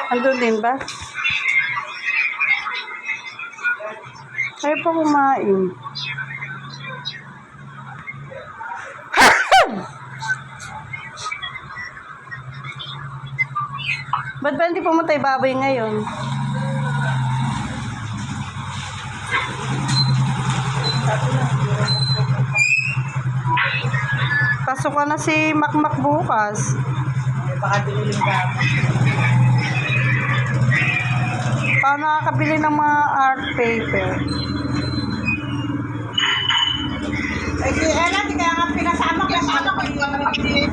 Andun din ba? Kaya pa kumain. Ba't ba hindi pumunta yung baboy ngayon? Pasok ka na si Makmak bukas. Baka bilhin ka. Paano nakakabili ng mga art paper? Ay, kaya natin kaya nga pinasama ko yung mga maliit.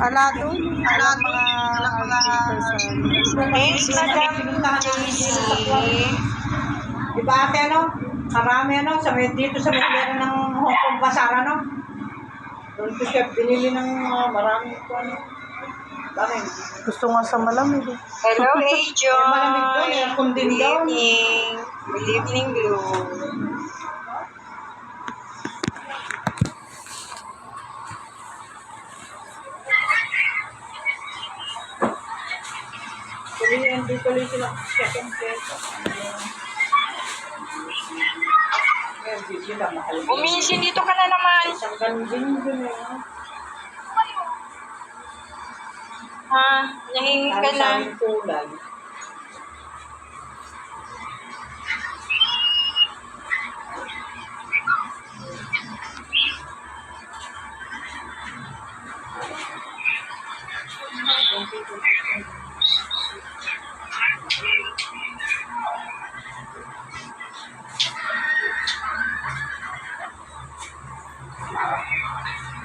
Alado? Alam mga art papers. Thanks, Madam Daisy. Diba ate ano? Marami ano? Dito sa meron ng Hong Kong Bazaar ano? Doon ko siya binili ng maraming ito ano. Dami. Gusto nga sa malamig. Hello, Ajon. Malamig doon, aircon din Good doon. evening. Good evening, Blue. Hindi tuloy sila second place. Umisin dito ka na naman. Isang ganun din eh. Ha? Nahingin ka na. Ang kulay.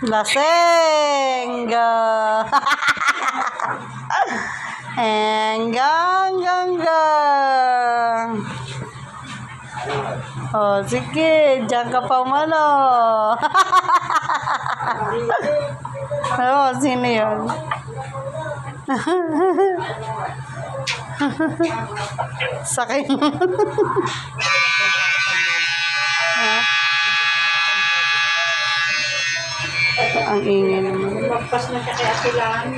Lasengga. Enggang. Oh, sige. Diyan ka pa umano. Oh, sino yun? Sakay mo. Ha? Ang ingay naman. Magpas na siya kaya kailangan.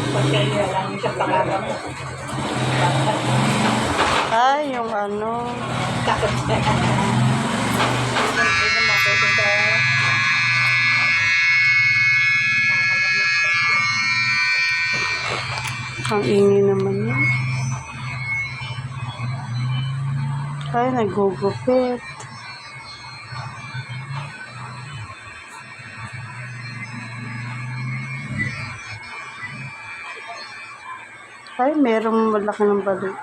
Pagkaya lang siya pangalan. Ay, yung ano. Takot siya. Ang ingay naman yun. Ay, nagugupit. Ay, merong malaki ng balik.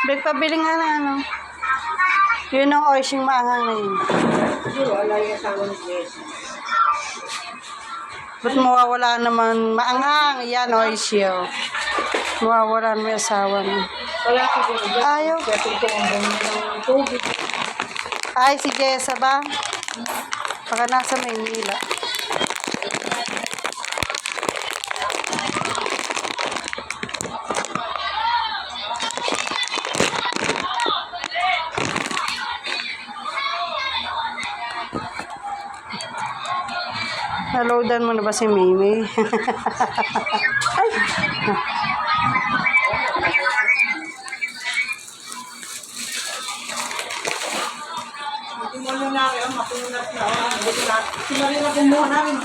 Bek, pabili nga na ano. Yun ang oishing maangang na yun. Wala yung asawa ni Jesse. Ba't mawawala naman maangang? Yan, oishio. Mawawala mo yung asawa mo. Wala ko din. Ayaw. Kaya tumumbong niya ng tubig. Ay, si Jessa ba? Baka nasa Maynila. Naloadan mo na ba si Mimi? Ay! Ano na rin, mapunat na. Sinarila kumuha namin.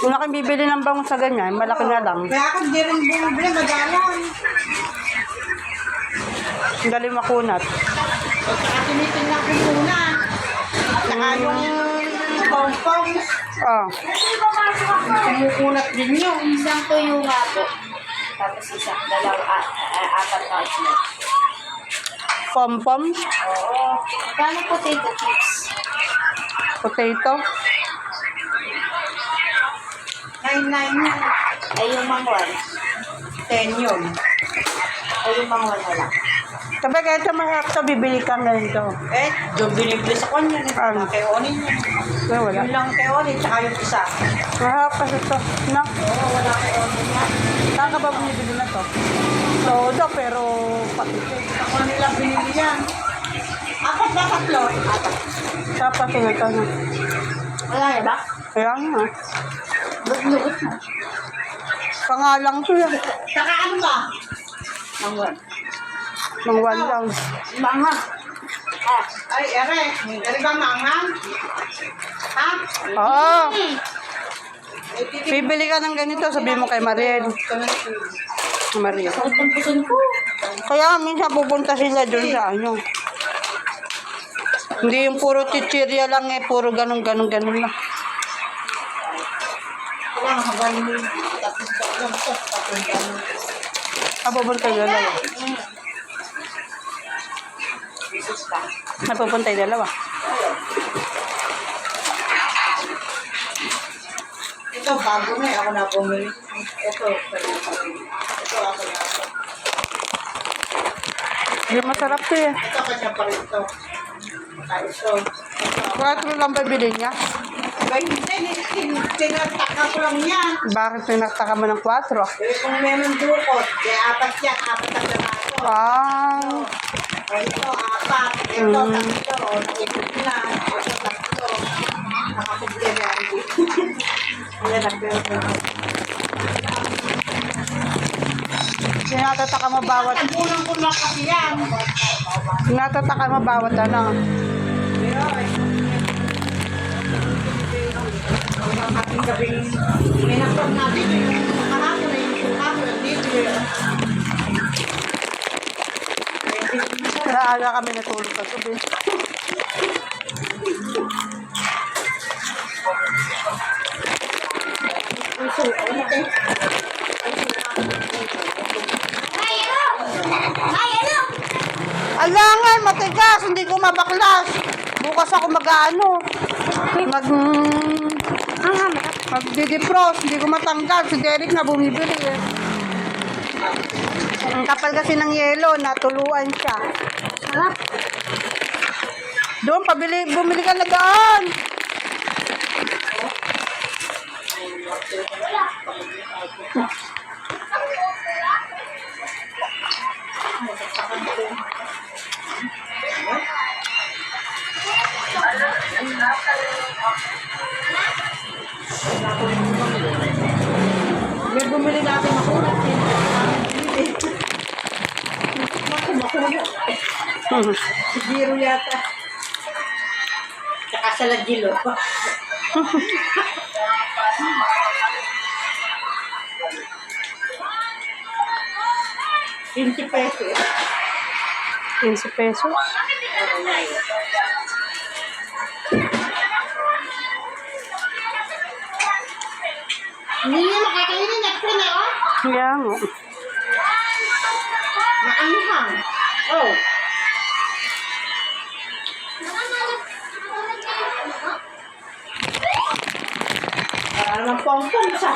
Kung aking bibili ng bango sa ganyan, malaki na lang. Kaya ako di rin bumibili, madalang. Ang galing makunat. At saka tinitingnan ko muna. At saka yung pom-poms. Oh. Kumukunat din yun. Isang tuyo nga po. Tapos isang apat Pom-pom, Oo. Magkano potato chips? potato. 9.9 yan. Ay, yung mangwan. 10 yun. Ay, yung mangwan na lang. Sabi kahit sa masarap to, bibili ka ganito. Eh, doon binibili sa kanya. Ano? Kay Onin yun. Wala, wala. Yun lang kay Onin, tsaka yung isa. Masarap kasi to. No? Oo, wala kay Onin yan. Saan ka ba bumibili na to? Todo, pero patipid. Ako nila binili yan. Apat ba tatlo? Apat. Sa patipid ito na. Wala yan ba? Kaya nga. Lugot na. Pangalang to yan. Saka ano ba? Mangwan. Mangwan lang. Manghang. Ah, ay, ere. Ere ba manghang? Ha? Oo. Eh, Bibili ka ng ganito, sabi mo kay Mariel. Mariel. Kaya minsan pupunta sila doon sa ano. Hindi yung puro chichirya lang eh, puro ganun lang. Wala nga habang tapos Napupunta yung dalawa. Napupunta yung dalawa. ito, bago na eh. Ako na bumili. Ito ako na. Hindi masarap to eh. Ito, kanya pa rin ito. Saka ito. Bakit lang bibili niya? Ba, hindi. Tinataka ko lang yan. Bakit pinagtaka mo ng 4? Eh, kung meron dukot, kaya apat yan. Apat ang damato. Ah, O ito, apat. Ito, tatlo. Nakikot na. Ito, tatlo. Nakaproblema yan. Ayan, nagpero. sinatataka mo bawat, Tagulang ko lang kasi yan. sinatataka mo bawat ano. Pero, hanggang ating gabing minakpan natin yung kahapon na yung kahapon nandito yun. Naaga kami natulog sa gabi. Puso, ano te? Alangan, matigas, hindi ko mabaklas. Bukas ako mag-ano. Magdi-defrost, hindi ko matanggal. Si Derek na bumibili eh. Ang kapal kasi ng yelo, natuluan siya. Sarap. Doon, bumili ka na doon. May bumili natin makunat din. Makunat. Si Biro yata. Tsaka sa Lagilo. $20. 15 pesos. Hindi niya makakainin. Nagpre na, oh. Kaya nga. Maanghang. Oh. Para naman pong-pong sa.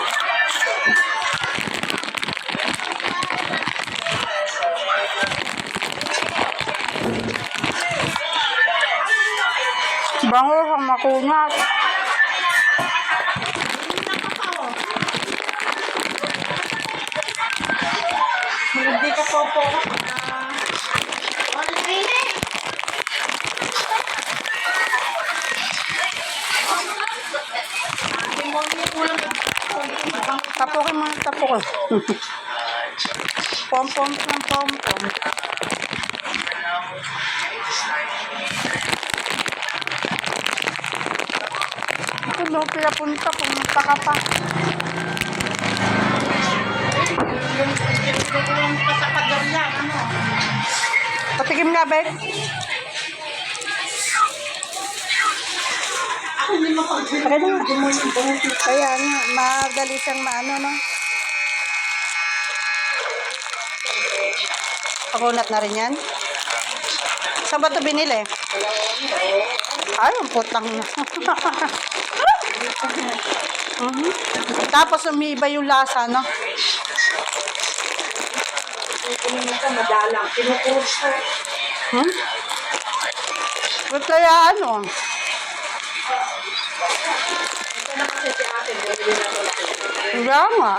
Bango sa makunat. Hindi ka po. Tapukin mo ng tapok. Pom-pom ng pom-pom. Ano, pinapunta, pumunta ka pa. Yung pasapagan yan, ano? Patikim nga, Bek. Ako hindi makakagulong. Kaya nga. Kaya nga, madali siyang maano, no? Pakunat na rin yan. Saan ba ito binili? Ay, ang putang na. Mhm. Tapos umiiba yung lasa, no? Ito madalang. Kinukurot ko. Hmm? Ba't kaya ano? Ito na kasi si ate. Bumili na ito. Kaya nga.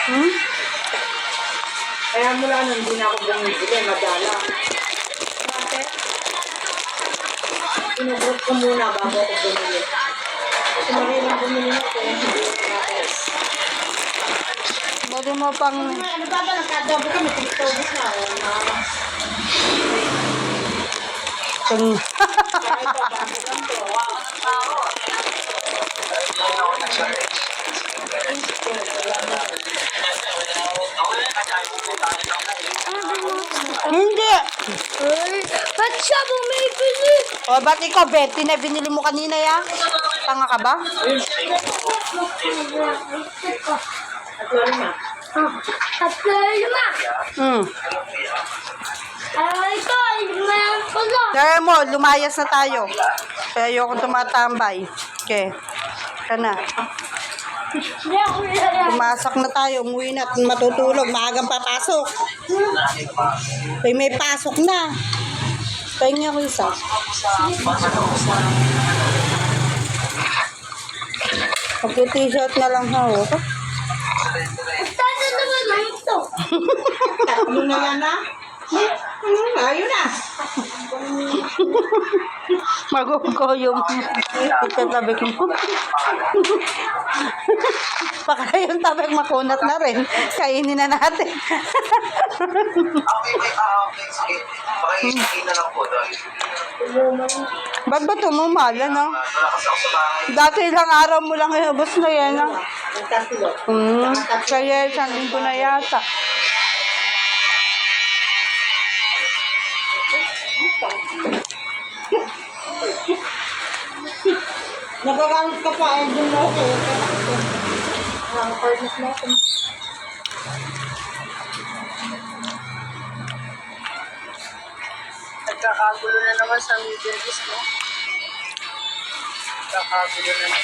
Hmm? Kaya mula nun, hindi na ako bumibili. Madalang. Bakit? Kinukurot ko muna bago ako bumili. Kasi marilang bumili na ito. Hindi na ako. Pwede mo pang... Ano ba ba? Nagkadobo kami. Tigtobos na. Kung... Hindi. Ba't siya bumibili? O, ba't ikaw, 20 na binili mo kanina, ya? Tanga ka ba? Tatlo lima. Hmm. Ito, mayroon ko lang. Kaya mo, lumayas na tayo. Kaya ayoko tumatambay. Okay. Ka na. Hindi ako nilala. Pumasak na tayo. Umuwi na at matutulog. Maagang papasok. Kaya may pasok na. Pahinga ko isa. Mag-t-shirt na lang ako. Tata naman ito. Tatlo na yan na. Ayun na. Magugo yung itatabi ko. Baka yung tabig makunat na rin. Kainin na natin. Sige. Pakiisipin na lang po doon. Ba't ba tumumala, no? Wala kasi ako sa bahay. Dati ilang araw mo lang inubos na yan, no? Ang tatlo. Kaya isang linggo na yata. Nagagamit ka pa. Ay, dun mo ako. Ang purchase mo ako. Nagkakagulo na naman sa Middle East, no? Nagkakagulo na naman.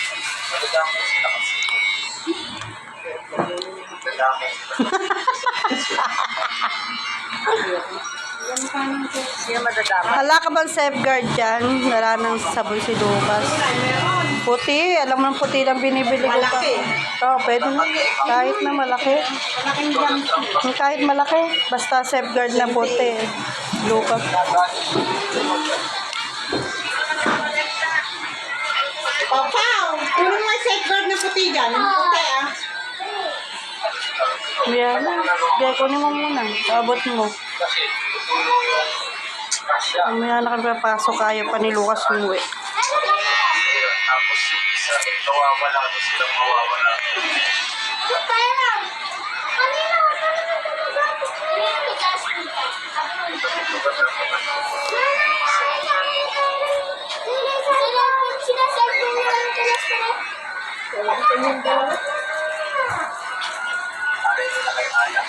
Madadama sila kasi. Madadama Sino madadama? Hala ka bang safeguard dyan? Wala nang sabon si Lucas. Puti. Alam mo ng puti lang binibili ko pa. Malaki. Oo, pwede na. Kahit na malaki. Malaking gamit. Kahit malaki. Basta safeguard na puti. Lucas. Papaw! Puro mga safeguard na puti dyan. Yung puti ah. Yan. Kaya kunin mo muna. Abot mo. kasi tutulong yung kasya. Mamaya na kami papasok. Ayaw pa ni Lucas umuwi. Ayun, tapos yung isa, nawawala na silang mawawala.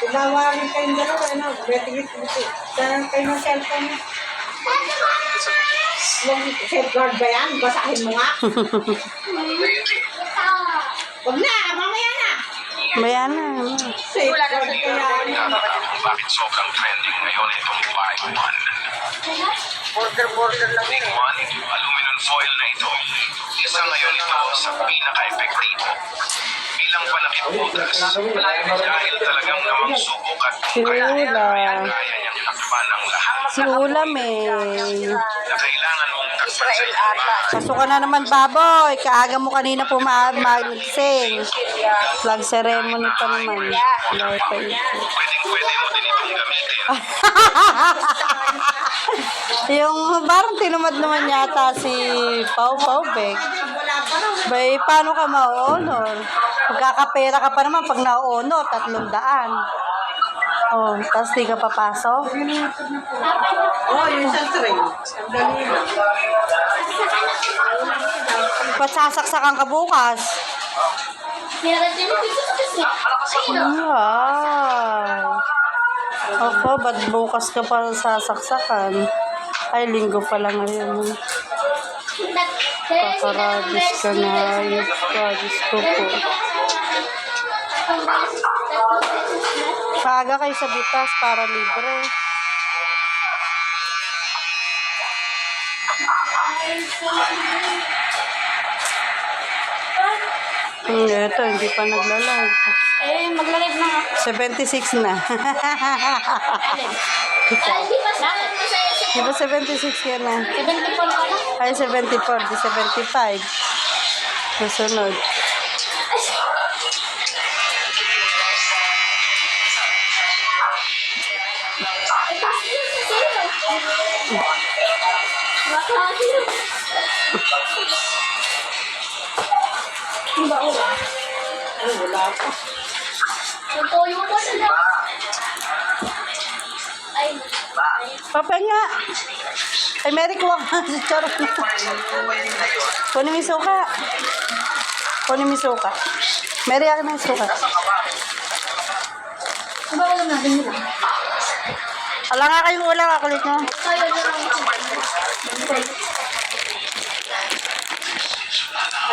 Tinawarin kayong dalawa. Ano? Betigit. Saan kayo ng cellphone? Yung safeguard ba yan? Basahin mo nga. Huwag na. Mamaya na. Mamaya na. Safeguard ka yan. Bakit sobrang trending ngayon itong 5-1? Border lang Big yun. One, aluminum foil na ito. Isa ngayon ito sa pinaka-epektibo. Bilang panakit butas, dahil talagang namang subok at Si Ula. kaya niyang takpan ng lahat Si Ulam eh. na kailangan mong takpan sa Israel iyong ata. bahay. Pasok ka na naman, baboy. Kaaga mo kanina magsing. Flag ceremony pa naman. Dahil pa ito. Pwedeng-pwede mo din itong gamitin. Yung parang tinumad naman yata si Pau Bek. Wala pa raw. Bay, paano ka ma-honor? Magkakapera ka pa naman pag na-honor, 300. Oh, tapos di ka papasok? Oh, yung isang tray. Ang dali na. Pasasaksakan ka bukas. Wow. Opo, ba't bukas ka pa sasaksakan? Ay, linggo pa lang ngayon. Kakarabis ka na. Ayos ka, Diyos ko po. Paaga kayo sa bitas para libre. Ito, hindi pa naglalag. Eh, maglalib na nga. 76 na. Di ba 76 yan na? 74 ka na. Ay, 74. Di 75. Susunod. Ay, wala pa. Nagtuyo ko sila. Ay, Papa nga. Ay, Mary, kuha ka. Si Charot na. Kunin mo yung suka. Kunin mo yung suka. Mary, akin na yung suka. diba ulam natin nila? Wala nga kayong ulam, kakulit nyo. Ayaw na lang.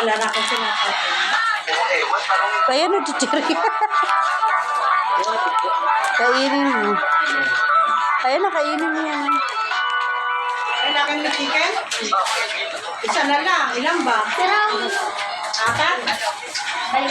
Wala na akong sinasapin. Kaya na, chichiri. Kainin mo. Kaya na, kainin mo yan. Ay, nakin na chicken? Isa na lang. Ilan ba? Pero, Apat? ay,